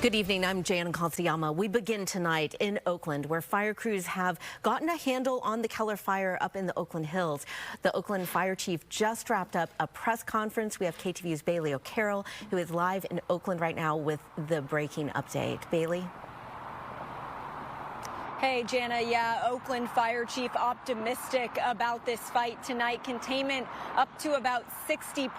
Good evening, I'm Jan Calciama. We begin tonight in Oakland, where fire crews have gotten a handle on the Keller fire up in the Oakland Hills. The Oakland fire chief just wrapped up a press conference. We have KTVU's Bailey O'Carroll, who is live in Oakland right now with the breaking update. Bailey? Hey, Jana. Yeah, Oakland Fire Chief optimistic about this fight tonight. Containment up to about 60%,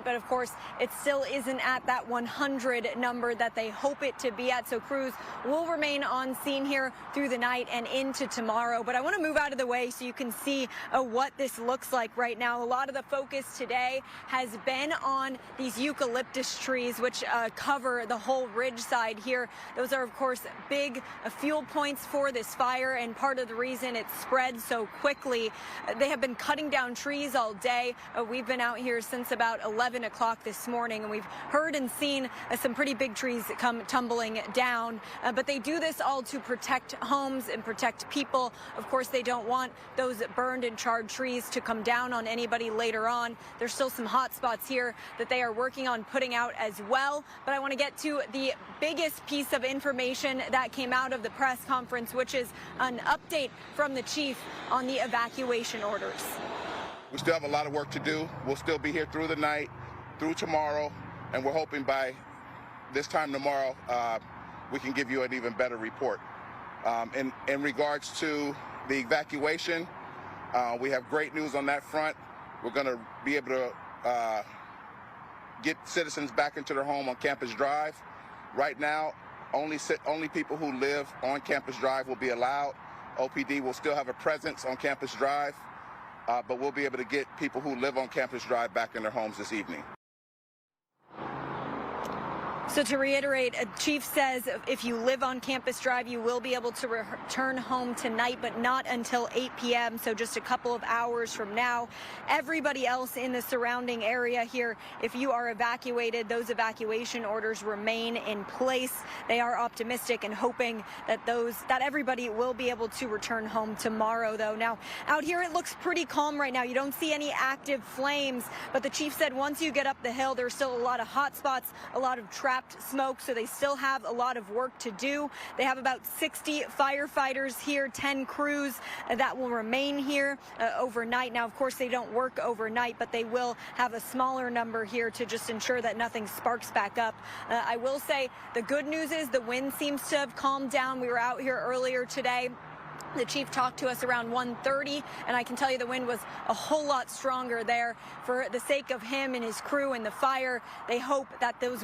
but of course, it still isn't at that 100 number that they hope it to be at. So crews will remain on scene here through the night and into tomorrow. But I want to move out of the way so you can see what this looks like right now. A lot of the focus today has been on these eucalyptus trees, which cover the whole ridge side here. Those are, of course, big fuel points for this fire, and part of the reason it spread so quickly. They have been cutting down trees all day. We've been out here since about 11 o'clock this morning, and we've heard and seen some pretty big trees come tumbling down. But they do this all to protect homes and protect people. Of course, they don't want those burned and charred trees to come down on anybody later on. There's still some hot spots here that they are working on putting out as well. But I want to get to the biggest piece of information that came out of the press conference, which is an update from the chief on the evacuation orders. We still have a lot of work to do. We'll still be here through the night, through tomorrow, and we're hoping by this time tomorrow we can give you an even better report. In regards to the evacuation, we have great news on that front. We're going to be able to get citizens back into their home on Campus Drive. Right now, only people who live on Campus Drive will be allowed. OPD will still have a presence on Campus Drive, but we'll be able to get people who live on Campus Drive back in their homes this evening. So to reiterate, Chief says if you live on Campus Drive, you will be able to return home tonight, but not until 8 p.m., so just a couple of hours from now. Everybody else in the surrounding area here, if you are evacuated, those evacuation orders remain in place. They are optimistic and hoping that everybody will be able to return home tomorrow, though. Now, out here it looks pretty calm right now. You don't see any active flames, but the chief said once you get up the hill, there's still a lot of hot spots, a lot of trapped smoke, so they still have a lot of work to do. They have about 60 firefighters here, 10 crews that will remain here overnight. Now, of course, they don't work overnight, but they will have a smaller number here to just ensure that nothing sparks back up. I will say the good news is the wind seems to have calmed down. We were out here earlier today. The chief talked to us around 1:30, and I can tell you the wind was a whole lot stronger there. For the sake of him and his crew and the fire, they hope that those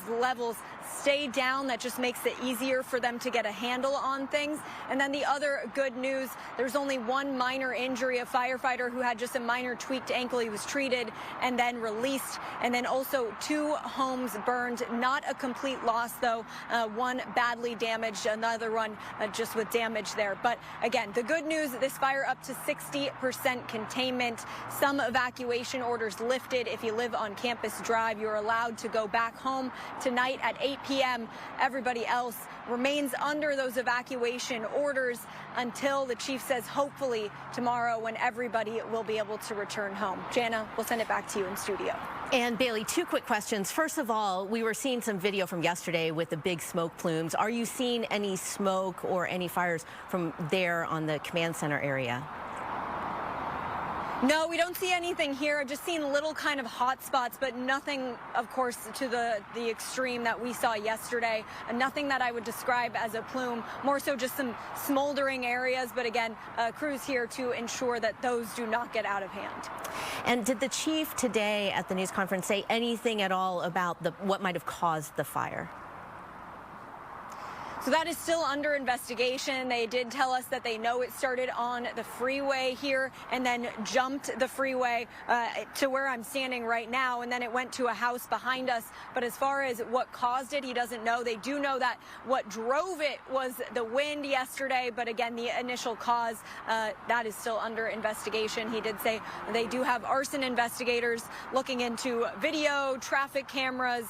levels stay down. That just makes it easier for them to get a handle on things. And then the other good news, there's only one minor injury, a firefighter who had just a minor tweaked ankle. He was treated and then released. And then also 2 homes burned, not a complete loss, though. One badly damaged, another one just with damage there. But again, the good news, this fire up to 60% containment. Some evacuation orders lifted. If you live on Campus Drive, you're allowed to go back home tonight at 8 p.m. Everybody else remains under those evacuation orders until the chief says hopefully tomorrow, when everybody will be able to return home. Jana, we'll send it back to you in studio. And Bailey, 2 quick questions. First of all, we were seeing some video from yesterday with the big smoke plumes. Are you seeing any smoke or any fires from there on the command center area? No, we don't see anything here. I've just seen little kind of hot spots, but nothing, of course, to the extreme that we saw yesterday. Nothing that I would describe as a plume, more so just some smoldering areas. But again, crews here to ensure that those do not get out of hand. And did the chief today at the news conference say anything at all about what might have caused the fire? So that is still under investigation. They did tell us that they know it started on the freeway here and then jumped the freeway to where I'm standing right now, and then it went to a house behind us. But as far as what caused it, he doesn't know. They do know that what drove it was the wind yesterday, but again, the initial cause, that is still under investigation. He did say they do have arson investigators looking into video, traffic cameras,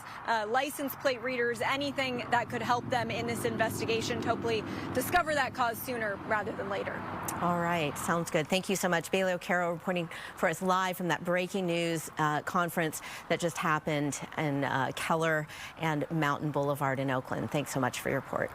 license plate readers, anything that could help them in this investigation. investigation to hopefully discover that cause sooner rather than later. All right, sounds good. Thank you so much. Bailey O'Carroll reporting for us live from that breaking news conference that just happened in Keller and Mountain Boulevard in Oakland. Thanks so much for your report.